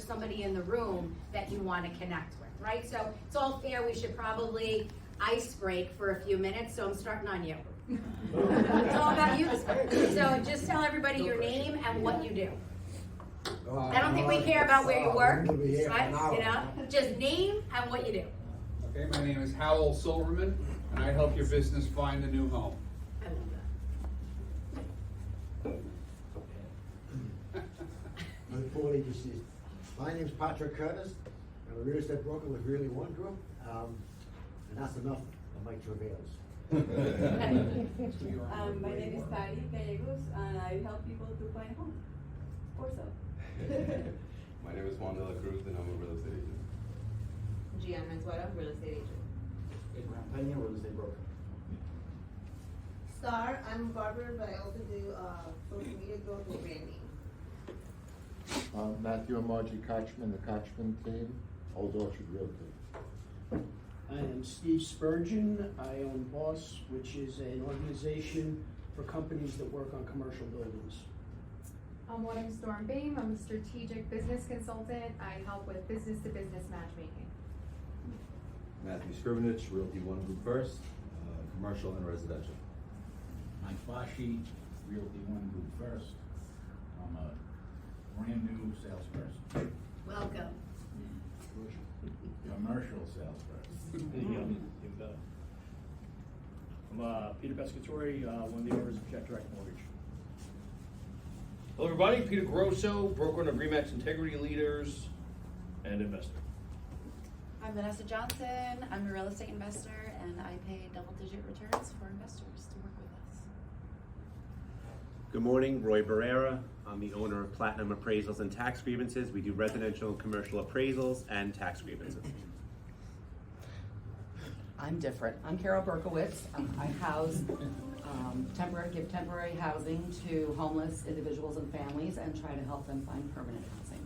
somebody in the room that you want to connect with, right? So it's all fair. We should probably ice break for a few minutes. So I'm starting on you. It's all about you this week. So just tell everybody your name and what you do. I don't think we care about where you work, right? You know, just name and what you do. Okay, my name is Howell Silverman, and I help your business find a new home. I love that. Before they just says, my name's Patrick Curtis. I'm a real estate broker with Really One Group, and that's enough of my travails. My name is Patty Gallegos, and I help people to find homes or sell. My name is Juan de la Cruz, and I'm a real estate agent. Gian Manzueta, real estate agent. Abraham Pena, real estate broker. Star, I'm a barber, but I also do social media growth and branding. Matthew and Margie Kochman, the Kochman team, Old Orchard Realty. I am Steve Spurgeon. I own Boss, which is an organization for companies that work on commercial buildings. I'm Autumn Storm Beam. I'm a strategic business consultant. I help with business-to-business matchmaking. Matthew Scrivenich, Realty One Group First, commercial and residential. Mike Bashi, Realty One Group First. I'm a brand new salesperson. Welcome. Commercial salesperson. There you go. Even better. I'm Peter Pescatori, one of the owners of Jet Direct Mortgage. Hello everybody, Peter Grosso, broker and RE/MAX Integrity Leaders and investor. I'm Vanessa Johnson. I'm a real estate investor, and I pay double-digit returns for investors to work with us. Good morning, Roy Barrera. I'm the owner of Platinum Appraisals and Tax Grievances. We do residential and commercial appraisals and tax grievances. I'm different. I'm Carol Berkowitz. I house give temporary housing to homeless individuals and families and try to help them find permanent housing.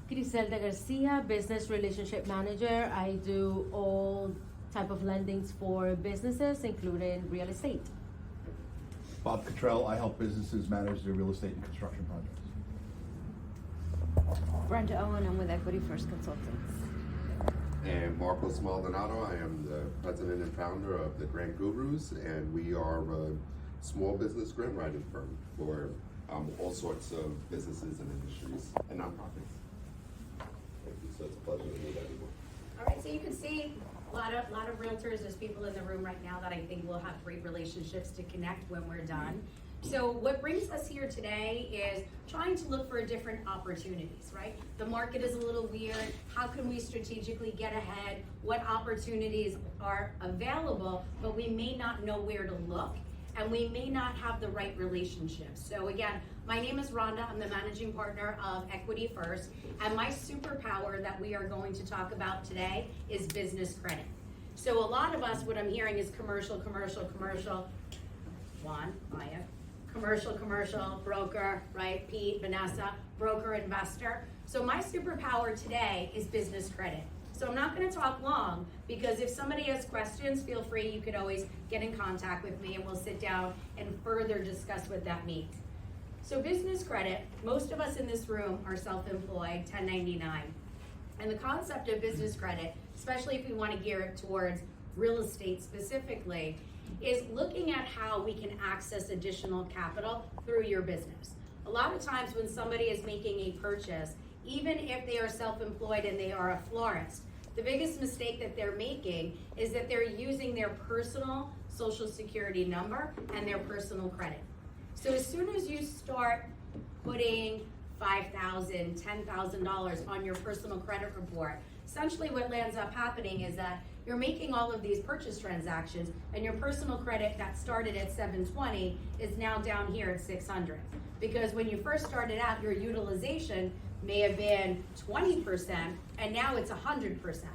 Griselda Garcia, Business Relationship Manager. I do all type of lendings for businesses, including real estate. Bob Cottrell, I help businesses manage their real estate and construction projects. Brenda Owen, I'm with Equity First Consultants. And Marcos Maldonado, I am the president and founder of the Grant Gurus, and we are a small business grant writing firm for all sorts of businesses and industries and nonprofits. Thank you. So it's a pleasure to meet everyone. All right, so you can see a lot of realtors. There's people in the room right now that I think will have great relationships to connect when we're done. So what brings us here today is trying to look for different opportunities, right? The market is a little weird. How can we strategically get ahead? What opportunities are available, but we may not know where to look, and we may not have the right relationships. So again, my name is Rhonda. I'm the managing partner of Equity First, and my superpower that we are going to talk about today is business credit. So a lot of us, what I'm hearing is commercial. Juan, Maya. Commercial, broker, right? Pete, Vanessa, broker, investor. So my superpower today is business credit. So I'm not going to talk long, because if somebody has questions, feel free. You could always get in contact with me and we'll sit down and further discuss what that means. So business credit, most of us in this room are self-employed, 1099. And the concept of business credit, especially if we want to gear it towards real estate specifically, is looking at how we can access additional capital through your business. A lot of times when somebody is making a purchase, even if they are self-employed and they are a florist, the biggest mistake that they're making is that they're using their personal social security number and their personal credit. So as soon as you start putting $5,000, $10,000 on your personal credit report, essentially what ends up happening is that you're making all of these purchase transactions, and your personal credit that started at 720 is now down here at 600. Because when you first started out, your utilization may have been 20%, and now it's 100%.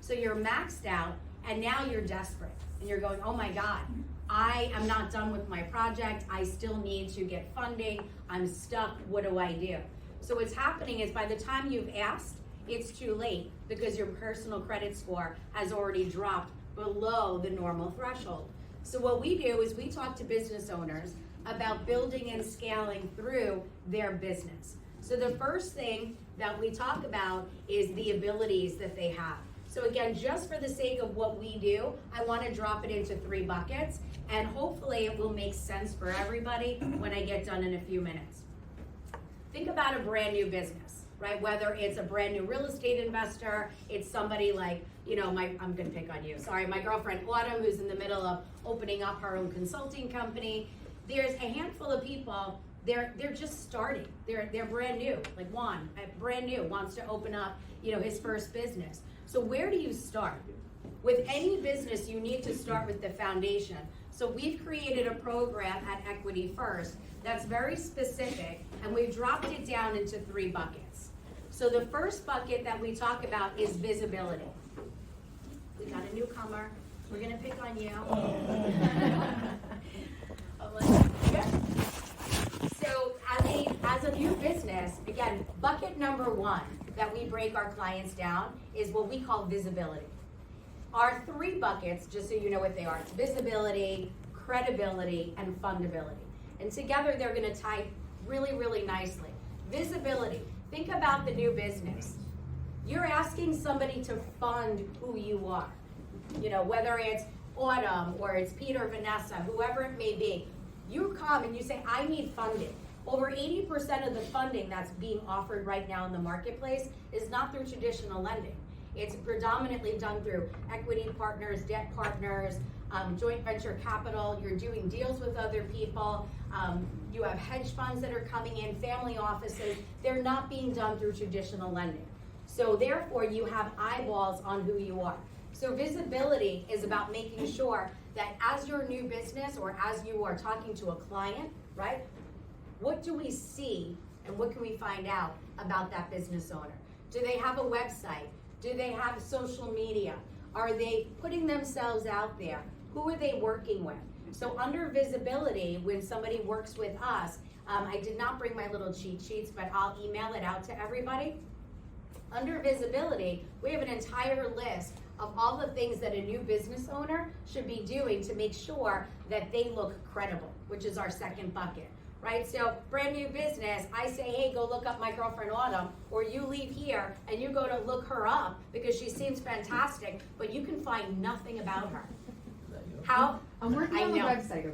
So you're maxed out, and now you're desperate. And you're going, oh my God, I am not done with my project. I still need to get funding. I'm stuck. What do I do? So what's happening is by the time you've asked, it's too late, because your personal credit score has already dropped below the normal threshold. So what we do is we talk to business owners about building and scaling through their business. So the first thing that we talk about is the abilities that they have. So again, just for the sake of what we do, I want to drop it into 3 buckets, and hopefully it will make sense for everybody when I get done in a few minutes. Think about a brand new business, right? Whether it's a brand new real estate investor, it's somebody like, you know, I'm gonna pick on you, sorry, my girlfriend Autumn, who's in the middle of opening up her own consulting company. There's a handful of people, they're just starting, they're brand new, like Juan, brand new, wants to open up, you know, his first business. So where do you start? With any business, you need to start with the foundation. So we've created a program at Equity First that's very specific, and we've dropped it down into 3 buckets. So the first bucket that we talk about is visibility. We got a newcomer, we're gonna pick on you. So as a new business, again, bucket number 1 that we break our clients down is what we call visibility. Our 3 buckets, just so you know what they are, it's visibility, credibility, and fundability. And together they're gonna tie really, really nicely. Visibility, think about the new business. You're asking somebody to fund who you are. You know, whether it's Autumn or it's Peter, Vanessa, whoever it may be. You come and you say, I need funding. Over 80% of the funding that's being offered right now in the marketplace is not through traditional lending. It's predominantly done through equity partners, debt partners, joint venture capital. You're doing deals with other people. You have hedge funds that are coming in, family offices. They're not being done through traditional lending. So therefore, you have eyeballs on who you are. So visibility is about making sure that as your new business or as you are talking to a client, right? What do we see and what can we find out about that business owner? Do they have a website? Do they have social media? Are they putting themselves out there? Who are they working with? So under visibility, when somebody works with us, I did not bring my little cheat sheets, but I'll email it out to everybody. Under visibility, we have an entire list of all the things that a new business owner should be doing to make sure that they look credible, which is our second bucket. Right, so brand new business, I say, hey, go look up my girlfriend Autumn, or you leave here and you go to look her up because she seems fantastic, but you can find nothing about her. How? I'm working on the website.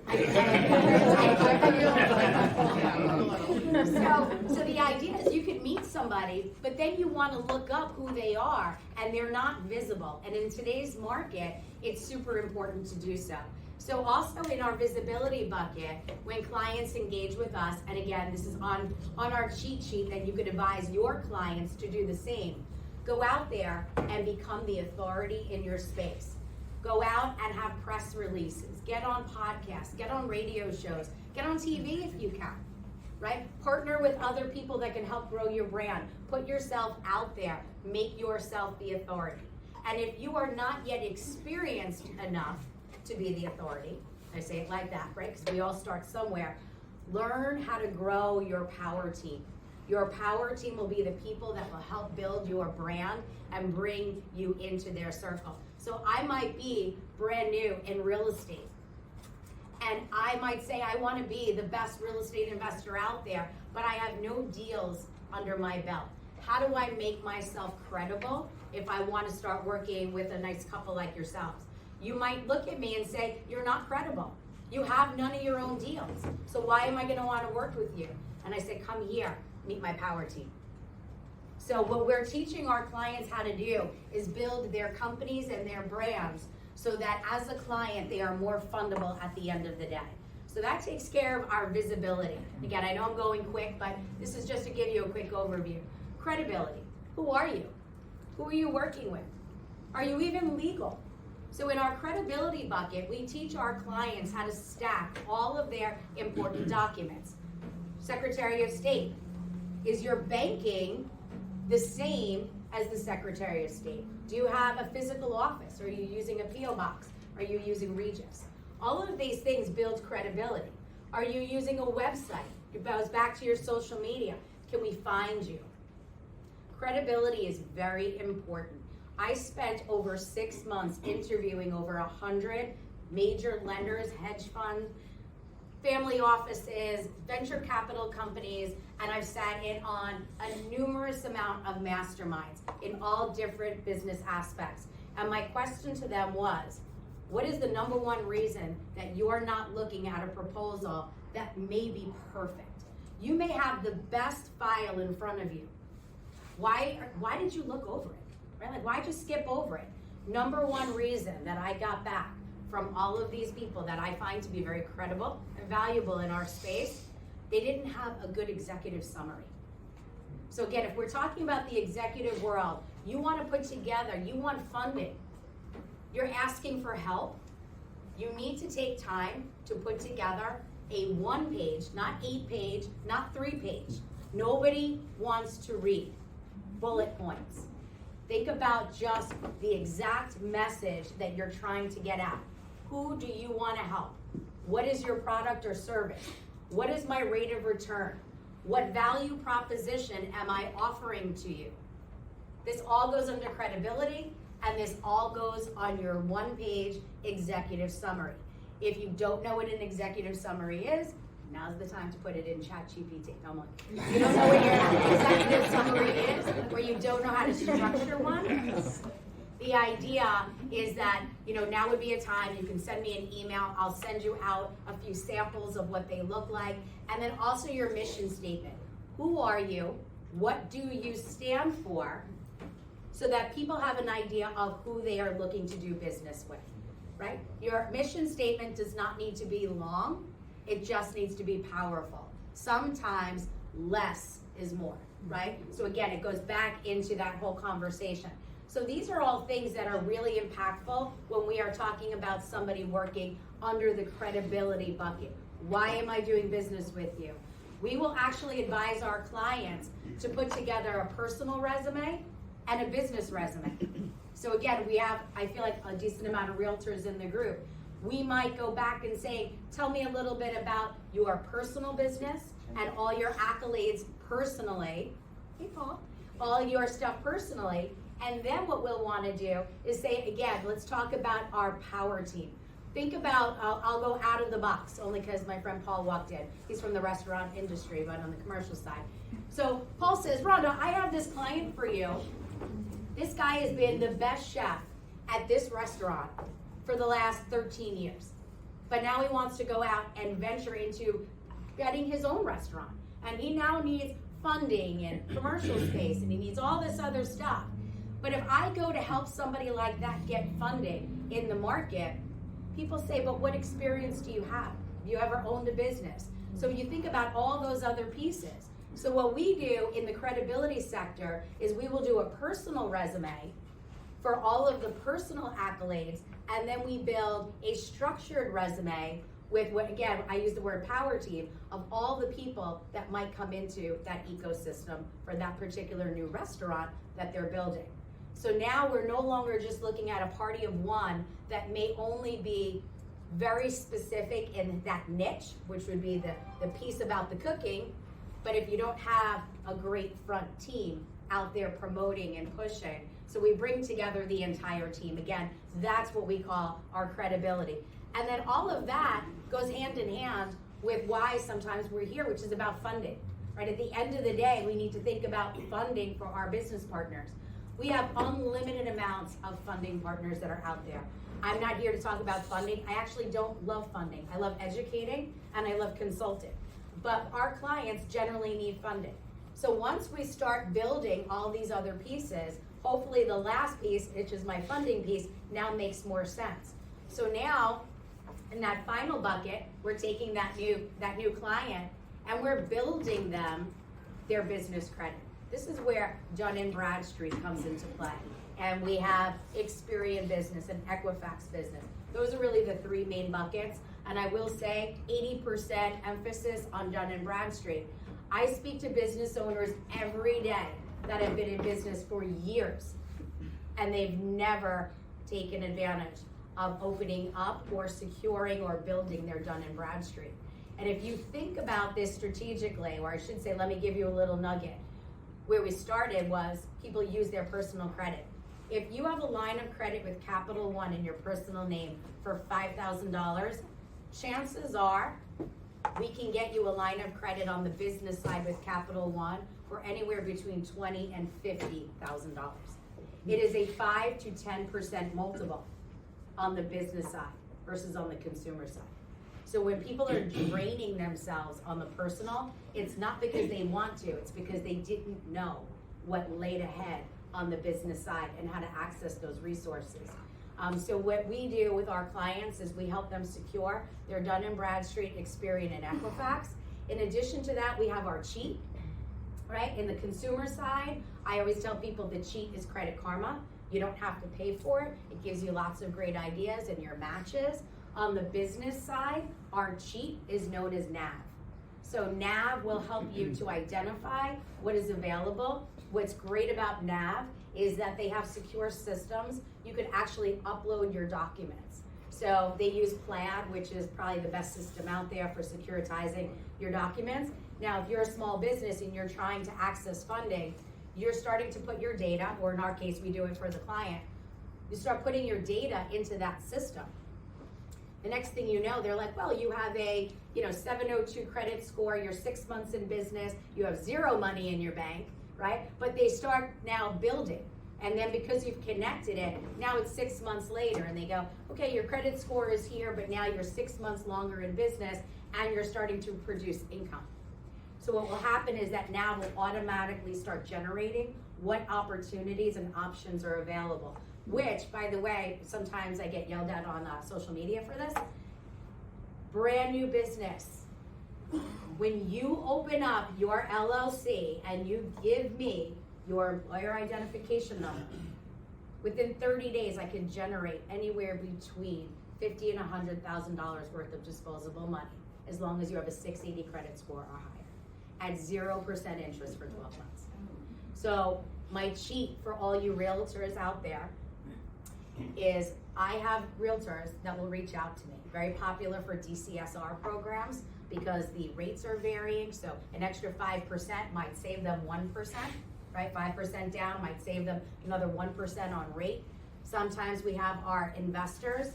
So the idea is you could meet somebody, but then you want to look up who they are, and they're not visible. And in today's market, it's super important to do so. So also in our visibility bucket, when clients engage with us, and again, this is on our cheat sheet that you could advise your clients to do the same, go out there and become the authority in your space. Go out and have press releases, get on podcasts, get on radio shows, get on TV if you can, right? Partner with other people that can help grow your brand. Put yourself out there, make yourself the authority. And if you are not yet experienced enough to be the authority, I say it like that, right? Because we all start somewhere. Learn how to grow your power team. Your power team will be the people that will help build your brand and bring you into their circle. So I might be brand new in real estate, and I might say I want to be the best real estate investor out there, but I have no deals under my belt. How do I make myself credible if I want to start working with a nice couple like yourselves? You might look at me and say, you're not credible. You have none of your own deals. So why am I going to want to work with you? And I say, come here, meet my power team. So what we're teaching our clients how to do is build their companies and their brands so that as a client, they are more fundable at the end of the day. So that takes care of our visibility. Again, I know I'm going quick, but this is just to give you a quick overview. Credibility. Who are you? Who are you working with? Are you even legal? So in our credibility bucket, we teach our clients how to stack all of their important documents. Secretary of State. Is your banking the same as the Secretary of State? Do you have a physical office? Are you using a P.O. box? Are you using Regis? All of these things build credibility. Are you using a website? It goes back to your social media. Can we find you? Credibility is very important. I spent over 6 months interviewing over 100 major lenders, hedge funds, family offices, venture capital companies, and I've sat in on a numerous amount of masterminds in all different business aspects. And my question to them was, what is the number one reason that you're not looking at a proposal that may be perfect? You may have the best file in front of you. Why did you look over it? Right? Like, why'd you skip over it? Number one reason that I got back from all of these people that I find to be very credible and valuable in our space, they didn't have a good executive summary. So again, if we're talking about the executive world, you want to put together, you want funding, you're asking for help, you need to take time to put together a 1-page, not 8-page, not 3-page. Nobody wants to read bullet points. Think about just the exact message that you're trying to get at. Who do you want to help? What is your product or service? What is my rate of return? What value proposition am I offering to you? This all goes under credibility, and this all goes on your 1-page executive summary. If you don't know what an executive summary is, now's the time to put it in ChatGPT. No, I'm like, you don't know what your executive summary is, or you don't know how to structure one? The idea is that, now would be a time you can send me an email. I'll send you out a few samples of what they look like. And then also your mission statement. Who are you? What do you stand for? So that people have an idea of who they are looking to do business with, right? Your mission statement does not need to be long. It just needs to be powerful. Sometimes less is more, right? So again, it goes back into that whole conversation. So these are all things that are really impactful when we are talking about somebody working under the credibility bucket. Why am I doing business with you? We will actually advise our clients to put together a personal resume and a business resume. So again, we have, I feel like, a decent amount of realtors in the group. We might go back and say, tell me a little bit about your personal business and all your accolades personally. Hey, Paul. All your stuff personally. And then what we'll want to do is say, again, let's talk about our power team. Think about, I'll go out of the box, only because my friend Paul walked in. He's from the restaurant industry, but on the commercial side. So Paul says, Rhonda, I have this client for you. This guy has been the best chef at this restaurant for the last 13 years. But now he wants to go out and venture into getting his own restaurant. And he now needs funding and commercial space, and he needs all this other stuff. But if I go to help somebody like that get funding in the market, people say, but what experience do you have? Have you ever owned a business? So you think about all those other pieces. So what we do in the credibility sector is we will do a personal resume for all of the personal accolades, and then we build a structured resume with what, again, I use the word power team, of all the people that might come into that ecosystem for that particular new restaurant that they're building. So now we're no longer just looking at a party of one that may only be very specific in that niche, which would be the piece about the cooking. But if you don't have a great front team out there promoting and pushing, so we bring together the entire team. Again, that's what we call our credibility. And then all of that goes hand in hand with why sometimes we're here, which is about funding, right? At the end of the day, we need to think about funding for our business partners. We have unlimited amounts of funding partners that are out there. I'm not here to talk about funding. I actually don't love funding. I love educating and I love consulting. But our clients generally need funding. So once we start building all these other pieces, hopefully the last piece, which is my funding piece, now makes more sense. So now, in that final bucket, we're taking that new client and we're building them their business credit. This is where Dun & Bradstreet comes into play. And we have Experian business and Equifax business. Those are really the three main buckets. And I will say 80% emphasis on Dun & Bradstreet. I speak to business owners every day that have been in business for years, and they've never taken advantage of opening up or securing or building their Dun & Bradstreet. And if you think about this strategically, or I should say, let me give you a little nugget. Where we started was people use their personal credit. If you have a line of credit with Capital One in your personal name for $5,000, chances are we can get you a line of credit on the business side with Capital One for anywhere between $20,000 and $50,000. It is a 5 to 10% multiple on the business side versus on the consumer side. So when people are draining themselves on the personal, it's not because they want to, it's because they didn't know what laid ahead on the business side and how to access those resources. So what we do with our clients is we help them secure their Dun & Bradstreet, Experian, and Equifax. In addition to that, we have our cheat, right? In the consumer side, I always tell people the cheat is Credit Karma. You don't have to pay for it. It gives you lots of great ideas and your matches. On the business side, our cheat is known as NAV. So NAV will help you to identify what is available. What's great about NAV is that they have secure systems. You could actually upload your documents. So they use Plaid, which is probably the best system out there for securitizing your documents. Now, if you're a small business and you're trying to access funding, you're starting to put your data, or in our case, we do it for the client. You start putting your data into that system. The next thing you know, they're like, well, you have a 702 credit score, you're 6 months in business, you have zero money in your bank, right? But they start now building. And then because you've connected it, now it's 6 months later and they go, okay, your credit score is here, but now you're 6 months longer in business and you're starting to produce income. So what will happen is that now will automatically start generating what opportunities and options are available. Which, by the way, sometimes I get yelled at on social media for this. Brand new business. When you open up your LLC and you give me your employer identification number, within 30 days I can generate anywhere between $50,000 and $100,000 worth of disposable money, as long as you have a 680 credit score or higher, at 0% interest for 12 months. So my cheat for all you realtors out there is I have realtors that will reach out to me. Very popular for DCSR programs because the rates are varying. So an extra 5% might save them 1%, right? 5% down might save them another 1% on rate. Sometimes we have our investors.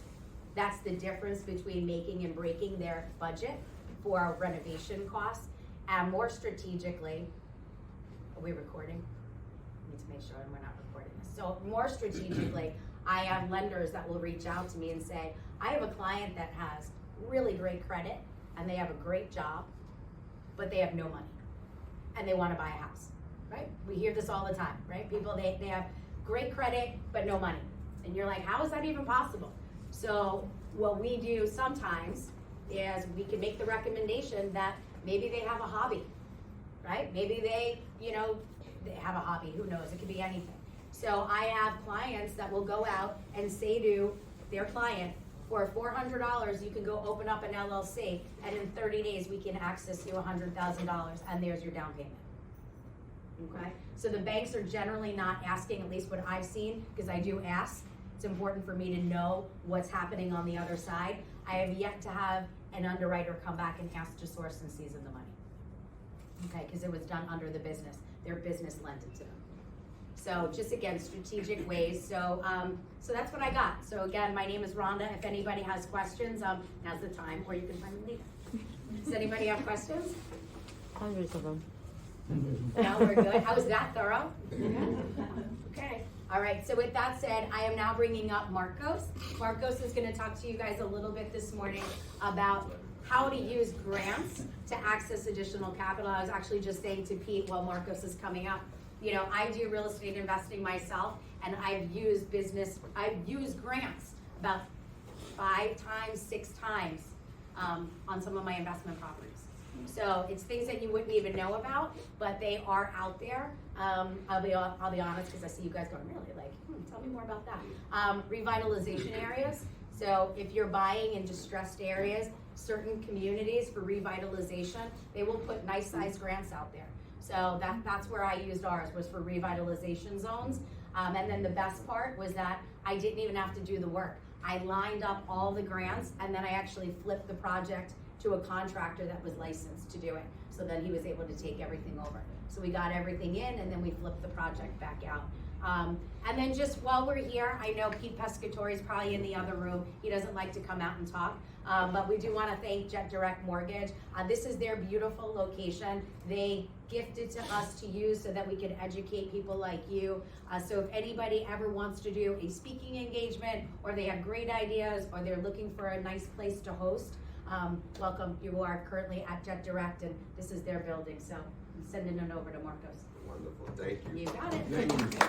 That's the difference between making and breaking their budget for our renovation costs. And more strategically, are we recording? I need to make sure we're not recording this. So more strategically, I have lenders that will reach out to me and say, I have a client that has really great credit and they have a great job, but they have no money and they want to buy a house, right? We hear this all the time, right? People, they have great credit, but no money. And you're like, how is that even possible? So what we do sometimes is we can make the recommendation that maybe they have a hobby, right? Maybe they have a hobby, who knows, it could be anything. So I have clients that will go out and say to their client, for $400, you can go open up an LLC, and in 30 days, we can access you $100,000, and there's your down payment. Okay? So the banks are generally not asking, at least what I've seen, because I do ask. It's important for me to know what's happening on the other side. I have yet to have an underwriter come back and ask to source and season the money. Okay, because it was done under the business. Their business lent it to them. So just again, strategic ways. So that's what I got. So again, my name is Rhonda. If anybody has questions, now's the time, or you can find me later. Does anybody have questions? Hundreds of them. No, we're good. How was that thorough? Okay. All right. So with that said, I am now bringing up Marcos. Marcos is going to talk to you guys a little bit this morning about how to use grants to access additional capital. I was actually just saying to Pete while Marcos is coming up, I do real estate investing myself, and I've used grants about 5 times, 6 times on some of my investment properties. So it's things that you wouldn't even know about, but they are out there. I'll be honest, because I see you guys going, really, like, tell me more about that. Revitalization areas. So if you're buying in distressed areas, certain communities for revitalization, they will put nice sized grants out there. So that's where I used ours, was for revitalization zones. And then the best part was that I didn't even have to do the work. I lined up all the grants, and then I actually flipped the project to a contractor that was licensed to do it. So then he was able to take everything over. So we got everything in, and then we flipped the project back out. And then just while we're here, I know Pete Pescatore is probably in the other room. He doesn't like to come out and talk. But we do want to thank Jet Direct Mortgage. This is their beautiful location. They gifted to us to use so that we could educate people like you. So if anybody ever wants to do a speaking engagement, or they have great ideas, or they're looking for a nice place to host, welcome. You are currently at Jet Direct, and this is their building. So I'm sending it over to Marcos. Wonderful, thank you. You got it. Thank you.